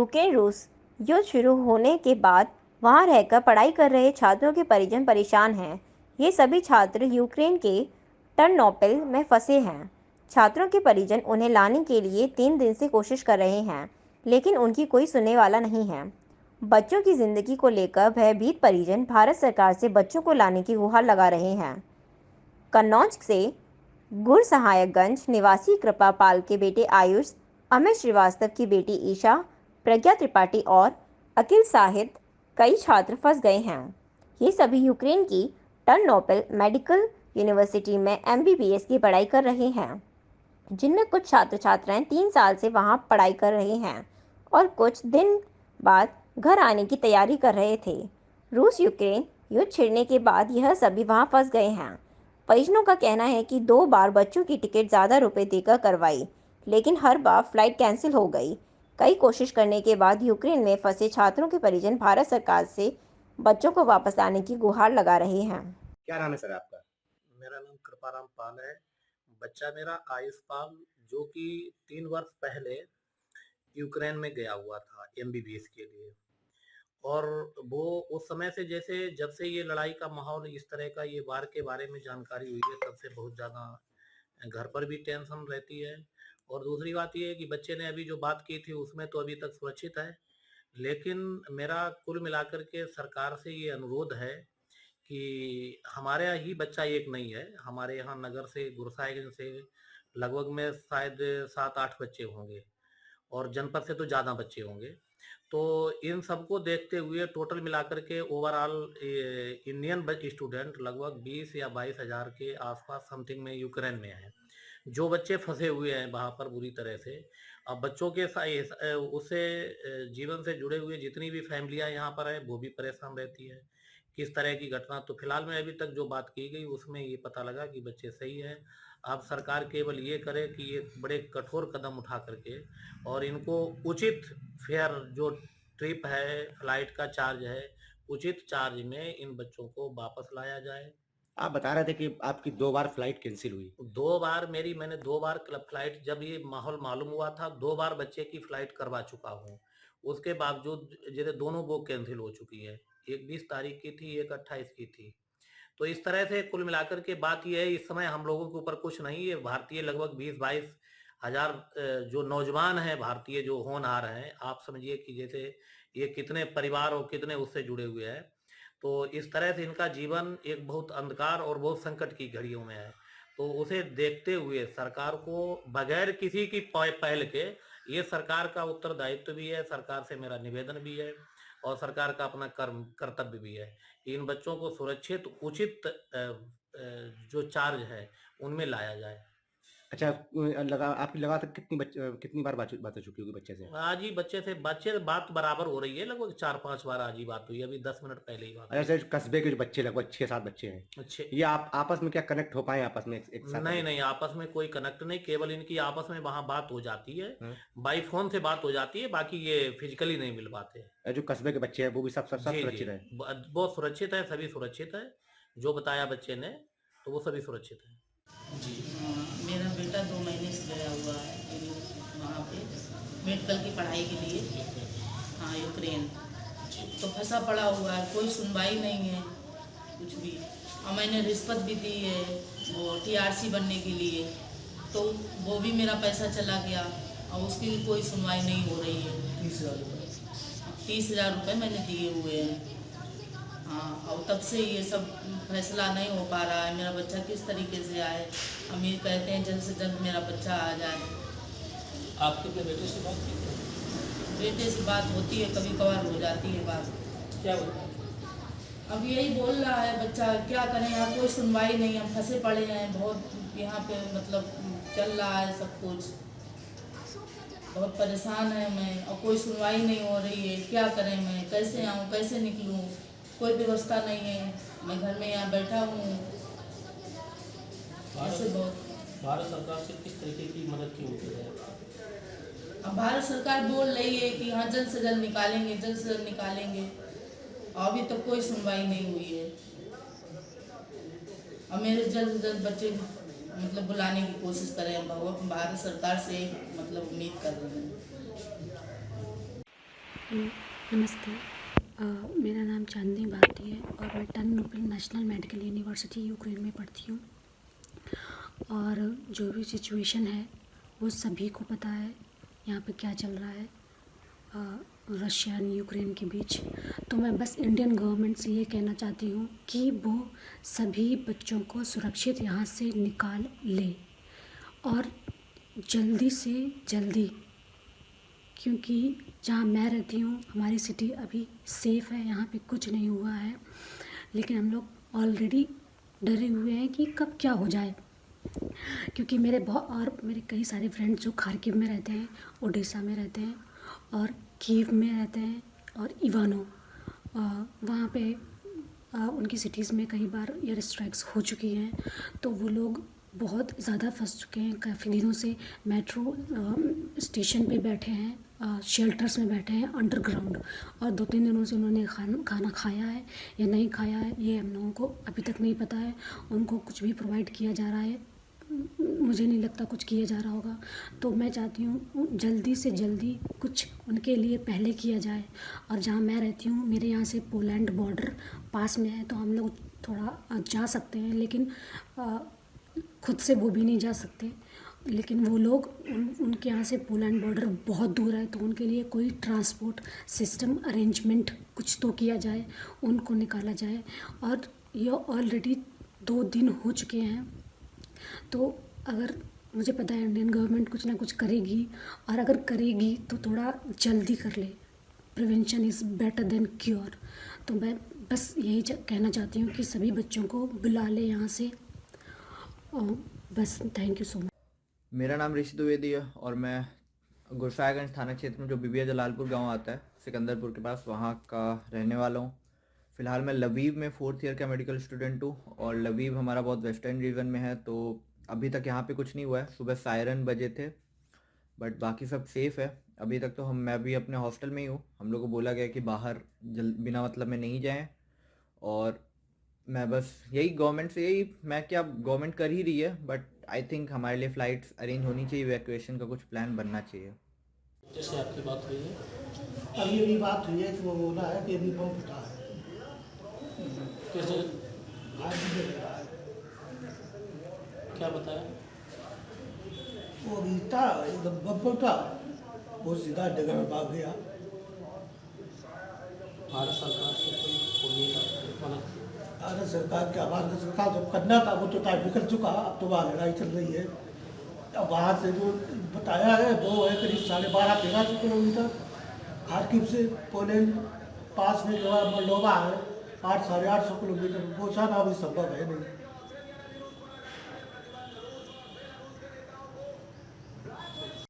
Ukraine रूस युद्ध शुरू होने के बाद वहां रहकर पढ़ाई कर रहे छात्रों के परिजन परेशान हैं। ये सभी छात्र यूक्रेन के टर्नोपिल में फंसे हैं। छात्रों के परिजन उन्हें लाने के लिए 3 दिन से कोशिश कर रहे हैं, लेकिन उनकी कोई सुनने वाला नहीं है। बच्चों की ज़िंदगी को लेकर भयभीत परिजन भारत सरकार से बच्चों को लाने की गुहार लगा रहे हैं। कन्नौज से गुरसहायकगंज निवासी कृपा पाल के बेटे आयुष, अमित श्रीवास्तव की बेटी ईशा, प्रज्ञा त्रिपाठी और अखिल साहित कई छात्र फंस गए हैं। ये सभी यूक्रेन की टर्नोपिल मेडिकल यूनिवर्सिटी में MBBS की पढ़ाई कर रहे हैं, जिनमें कुछ छात्र छात्राएं 3 साल से वहां पढ़ाई कर रहे हैं और कुछ दिन बाद घर आने की तैयारी कर रहे थे। रूस यूक्रेन युद्ध छिड़ने के बाद यह सभी वहां फंस गए हैं। परिजनों का कहना है कि 2 बार बच्चों की टिकट ज़्यादा रुपए देकर करवाई, लेकिन हर बार फ्लाइट कैंसिल हो गई। कई कोशिश करने के बाद यूक्रेन में फंसे छात्रों के परिजन भारत सरकार से बच्चों को वापस लाने की गुहार लगा रहे हैं। क्या नाम है सर आपका? मेरा नाम कृपाराम पाल है। बच्चा मेरा आयुष पाल, जो कि 3 वर्ष पहले यूक्रेन में गया हुआ था MBBS के लिए। और वो उस समय से, जैसे जब से ये लड़ाई का माहौल, इस तरह का ये वार के बारे में जानकारी हुई है, तब से बहुत ज़्यादा घर पर भी टेंशन रहती है। और दूसरी बात ये है कि बच्चे ने अभी जो बात की थी उसमें तो अभी तक सुरक्षित है। लेकिन मेरा कुल मिलाकर के सरकार से ये अनुरोध है कि हमारे यहाँ ही बच्चा एक नहीं है, हमारे यहाँ नगर से, गुरसाइगंज से लगभग में शायद 7-8 बच्चे होंगे, और जनपद से तो ज़्यादा बच्चे होंगे। तो इन सबको देखते हुए टोटल मिलाकर के ओवरऑल इंडियन स्टूडेंट लगभग 20 या 22 हज़ार के आसपास समथिंग में यूक्रेन में हैं, जो बच्चे फंसे हुए हैं वहाँ पर बुरी तरह से। अब बच्चों के उससे जीवन से जुड़े हुए जितनी भी फैमिलियाँ यहाँ पर हैं वो भी परेशान रहती है। किस तरह की घटना, तो फिलहाल में अभी तक जो बात की गई उसमें ये पता लगा कि बच्चे सही हैं। अब सरकार केवल ये करे कि ये बड़े कठोर कदम उठा करके और इनको उचित फेयर जो ट्रिप है, फ्लाइट का चार्ज है, उचित चार्ज में इन बच्चों को वापस लाया जाए। आप बता रहे थे कि आपकी 2 बार फ्लाइट कैंसिल हुई। 2 बार मैंने 2 बार क्लब फ्लाइट, जब ये माहौल मालूम हुआ था 2 बार बच्चे की फ्लाइट करवा चुका हूँ। उसके बावजूद जैसे दोनों बुक कैंसिल हो चुकी है, एक 20 तारीख की थी, एक 28 की थी। तो इस तरह से कुल मिलाकर के बात ये है, इस समय हम लोगों के ऊपर कुछ नहीं है। भारतीय लगभग 20-22 हजार जो नौजवान हैं भारतीय, जो होनहार हैं, आप समझिए कि जैसे ये कितने परिवार और कितने उससे जुड़े हुए हैं। तो इस तरह से इनका जीवन एक बहुत अंधकार और बहुत संकट की घड़ियों में है। तो उसे देखते हुए सरकार को बगैर किसी की पहल के, ये सरकार का उत्तरदायित्व भी है, सरकार से मेरा निवेदन भी है और सरकार का अपना कर्तव्य भी है कि इन बच्चों को सुरक्षित उचित जो चार्ज है उनमें लाया जाए। अच्छा, आपकी लगातार कितनी बार बात हो चुकी होगी बच्चे से? आज ही बच्चे से बात बराबर हो रही है, लगभग 4-5 बार आज ही बात हुई, अभी 10 मिनट पहले ही बात हुई। अच्छा, कस्बे के जो बच्चे लगभग 6-7 बच्चे हैं, अच्छे, ये आप आपस में क्या कनेक्ट हो पाए आपस में एक साथ? नहीं, आपस में कोई कनेक्ट नहीं, केवल इनकी आपस में वहाँ बात हो जाती है, हाँ। बाई फोन से बात हो जाती है, बाकी ये फिजिकली नहीं मिल पाते। जो कस्बे के बच्चे हैं वो भी सब जी सुरक्षित है? बहुत सुरक्षित है, सभी सुरक्षित है, जो बताया बच्चे ने तो वो सभी सुरक्षित है। मेरा बेटा 2 महीने से गया हुआ है वहाँ पे मेडिकल की पढ़ाई के लिए, हाँ यूक्रेन। तो फंसा पड़ा हुआ है, कोई सुनवाई नहीं है कुछ भी। और मैंने रिश्वत भी दी है वो TRC बनने के लिए, तो वो भी मेरा पैसा चला गया और उसकी भी कोई सुनवाई नहीं हो रही है। 30,000 रुपये मैंने दिए हुए हैं, हाँ। और तब से ये सब फैसला नहीं हो पा रहा है, मेरा बच्चा किस तरीके से आए। अमीर कहते हैं जल्द से जल्द मेरा बच्चा आ जाए। आपके अपने बेटे से बात की थी? बेटे से बात होती है, कभी कभार हो जाती है बात। क्या बोलता है? अब यही बोल रहा है बच्चा, क्या करें, यहाँ कोई सुनवाई नहीं, हम फंसे पड़े हैं बहुत, यहाँ पे मतलब चल रहा है सब कुछ, बहुत परेशान है मैं और कोई सुनवाई नहीं हो रही है। क्या करें, मैं कैसे आऊँ, कैसे निकलूँ, कोई व्यवस्था नहीं है। मैं घर में यहाँ बैठा हूँ, ऐसे बहुत। भारत सरकार से किस तरीके की मदद की उम्मीद है? अब भारत सरकार बोल रही है कि हाँ जल्द से जल्द निकालेंगे, जल्द से जल्द निकालेंगे, और अभी तक कोई सुनवाई नहीं हुई है। और मेरे जल्द से जल्द बच्चे मतलब बुलाने की कोशिश करें, भारत सरकार से मतलब उम्मीद कर रहे हैं। हेलो, नमस्ते। मेरा नाम चांदनी भारती है और मैं Ternopil national medical university Ukraine में पढ़ती हूँ। और जो भी सिचुएशन है वो सभी को पता है, यहाँ पे क्या चल रहा है रशिया और यूक्रेन के बीच। तो मैं बस इंडियन गवर्नमेंट से ये कहना चाहती हूँ कि वो सभी बच्चों को सुरक्षित यहाँ से निकाल ले और जल्दी से जल्दी, क्योंकि जहाँ मैं रहती हूँ हमारी सिटी अभी सेफ़ है, यहाँ पे कुछ नहीं हुआ है, लेकिन हम लोग ऑलरेडी डरे हुए हैं कि कब क्या हो जाए। क्योंकि मेरे कई सारे फ्रेंड्स जो खार्किव में रहते हैं, ओडेसा में रहते हैं और कीव में रहते हैं और इवानो, वहाँ पे उनकी सिटीज़ में कई बार एयर स्ट्राइक्स हो चुकी हैं। तो वो लोग बहुत ज़्यादा फंस चुके हैं, काफ़ी दिनों से मेट्रो स्टेशन पे बैठे हैं, शेल्टर्स में बैठे हैं अंडरग्राउंड, और 2-3 दिनों से उन्होंने खाना खाया है या नहीं खाया है ये हम लोगों को अभी तक नहीं पता है। उनको कुछ भी प्रोवाइड किया जा रहा है, मुझे नहीं लगता कुछ किया जा रहा होगा। तो मैं चाहती हूँ जल्दी से जल्दी कुछ उनके लिए पहले किया जाए। और जहाँ मैं रहती हूँ मेरे यहाँ से पोलैंड बॉर्डर पास में है, तो हम लोग थोड़ा जा सकते हैं, लेकिन खुद से वो भी नहीं जा सकते। लेकिन वो लोग उनके यहाँ से पोलैंड बॉर्डर बहुत दूर है, तो उनके लिए कोई ट्रांसपोर्ट सिस्टम अरेंजमेंट कुछ तो किया जाए, उनको निकाला जाए। और ये ऑलरेडी 2 दिन हो चुके हैं, तो अगर मुझे पता है इंडियन गवर्नमेंट कुछ ना कुछ करेगी, और अगर करेगी तो थोड़ा जल्दी कर ले। Prevention is better than cure. तो मैं बस यही कहना चाहती हूँ कि सभी बच्चों को बुला ले यहाँ से, और बस थैंक यू सो मच। मेरा नाम ऋषि द्विवेदी है और मैं गुरसायगंज थाना क्षेत्र में जो बीबीए जलालपुर गांव आता है सिकंदरपुर के पास, वहां का रहने वाला हूं। फ़िलहाल मैं लवीव में 4th ईयर का मेडिकल स्टूडेंट हूं और लवीव हमारा बहुत वेस्टर्न रीजन में है, तो अभी तक यहाँ पे कुछ नहीं हुआ है। सुबह सायरन बजे थे, बट बाकी सब सेफ़ है अभी तक। तो मैं भी अपने हॉस्टल में ही हूँ। हम लोग को बोला गया कि बाहर बिना मतलब में नहीं जाएँ, और मैं बस यही गवर्नमेंट से यही गवर्नमेंट कर ही रही है, बट आई थिंक हमारे लिए फ़्लाइट्स अरेंज होनी चाहिए, इवैक्यूएशन का कुछ प्लान बनना चाहिए। जैसे आपकी बात हुई है, अभी अभी बात हुई है कि वो बोला है कि अभी बम फटा है, किस जगह, आज भी दे रहा है। क्या बताया? वो अभी था एकदम बम फटा, वो सीधा जगह में भाग गया। भारत सरकार से कोई उम्मीद मदद? भारत सरकार के हमारे सरकार जब करना था वो तो टाइम निकल चुका, अब तो वहाँ लड़ाई चल रही है। अब वहाँ से जो बताया है वो है करीब 12.5-13 किलोमीटर खार्किव से। पोलैंड पास में जो है मोल्डोवा है 800-850 किलोमीटर, वो जाना अभी संभव है नहीं।